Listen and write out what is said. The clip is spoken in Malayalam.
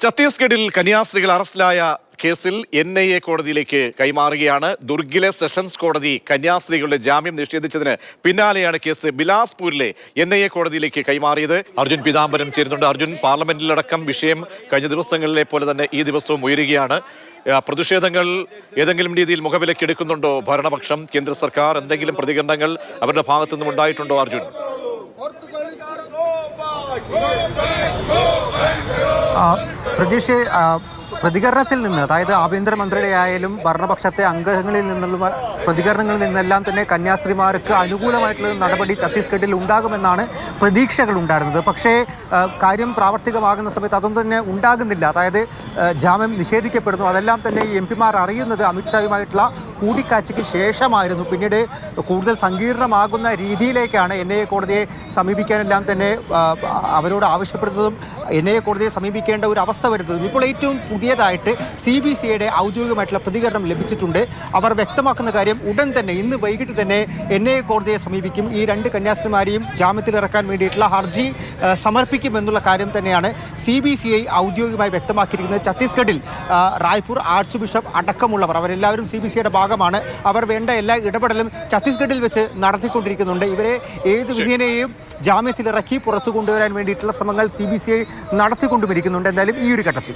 ഛത്തീസ്ഗഡിൽ കന്യാസ്ത്രീകൾ അറസ്റ്റിലായ കേസിൽ NIA കോടതിയിലേക്ക് കൈമാറുകയാണ്. ദുർഗിലെ സെഷൻസ് കോടതി കന്യാസ്ത്രീകളുടെ ജാമ്യം നിഷേധിച്ചതിന് പിന്നാലെയാണ് കേസ് ബിലാസ്പൂരിലെ NIA കോടതിയിലേക്ക് കൈമാറിയത്. അർജുൻ പീതാംബരം ചേരുന്നുണ്ട്. അർജുൻ, പാർലമെന്റിലടക്കം വിഷയം കഴിഞ്ഞ ദിവസങ്ങളിലെ പോലെ തന്നെ ഈ ദിവസവും ഉയരുകയാണ്. പ്രതിഷേധങ്ങൾ ഏതെങ്കിലും രീതിയിൽ മുഖവിലക്കെടുക്കുന്നുണ്ടോ ഭരണപക്ഷം, കേന്ദ്ര സർക്കാർ? എന്തെങ്കിലും പ്രതികരണങ്ങൾ അവരുടെ ഭാഗത്തു നിന്നും ഉണ്ടായിട്ടുണ്ടോ അർജുൻ? പ്രജീഷ്, പ്രതികരണത്തിൽ നിന്ന്, അതായത് ആഭ്യന്തരമന്ത്രിയുടെ ആയാലും ഭരണപക്ഷത്തെ അംഗങ്ങളിൽ നിന്നുള്ള പ്രതികരണങ്ങളിൽ നിന്നെല്ലാം തന്നെ കന്യാസ്ത്രീമാർക്ക് അനുകൂലമായിട്ടുള്ള നടപടി ഛത്തീസ്ഗഡിൽ ഉണ്ടാകുമെന്നാണ് പ്രതീക്ഷകൾ ഉണ്ടായിരുന്നത്. പക്ഷേ കാര്യം പ്രാവർത്തികമാകുന്ന സമയത്ത് അതൊന്നും തന്നെ ഉണ്ടാകുന്നില്ല. അതായത് ജാമ്യം നിഷേധിക്കപ്പെടുന്നു. അതെല്ലാം തന്നെ ഈ MP-മാർ അറിയുന്നത് അമിത്ഷായുമായിട്ടുള്ള കൂടിക്കാഴ്ചയ്ക്ക് ശേഷമായിരുന്നു. പിന്നീട് കൂടുതൽ സങ്കീർണമാകുന്ന രീതിയിലേക്കാണ് NIA കോടതിയെ സമീപിക്കാനെല്ലാം തന്നെ അവരോട് ആവശ്യപ്പെടുന്നതും NIA കോടതിയെ സമീപിക്കേണ്ട ഒരു അവസ്ഥ വരുന്നതും. ഇപ്പോൾ ഏറ്റവും പുതിയതായിട്ട് CBCയുടെ ഔദ്യോഗികമായിട്ടുള്ള പ്രതികരണം ലഭിച്ചിട്ടുണ്ട്. അവർ വ്യക്തമാക്കുന്ന കാര്യം, ഉടൻ തന്നെ ഇന്ന് വൈകിട്ട് തന്നെ NIA കോടതിയെ സമീപിക്കും. ഈ രണ്ട് കന്യാസ്ത്രീമാരെയും ജാമ്യത്തിലിറക്കാൻ വേണ്ടിയിട്ടുള്ള ഹർജി സമർപ്പിക്കുമെന്നുള്ള കാര്യം തന്നെയാണ് CBCI ഔദ്യോഗികമായി വ്യക്തമാക്കിയിരിക്കുന്നത്. ഛത്തീസ്ഗഡിൽ റായ്പൂർ ആർച്ച് ബിഷപ്പ് അടക്കമുള്ളവർ അവരെല്ലാവരും CBCയുടെ ഭാഗമാണ്. അവർ വേണ്ട എല്ലാ ഇടപെടലും ഛത്തീസ്ഗഡിൽ വെച്ച് നടത്തിക്കൊണ്ടിരിക്കുന്നുണ്ട്. ഇവരെ ഏത് വിധേനയും ജാമ്യത്തിലിറക്കി പുറത്തു കൊണ്ടുവരാൻ വേണ്ടിയിട്ടുള്ള ശ്രമങ്ങൾ CBCI നടത്തിക്കൊണ്ടുവരിക്കുന്നുണ്ട്. എന്തായാലും ഈ ഒരു ഘട്ടത്തിൽ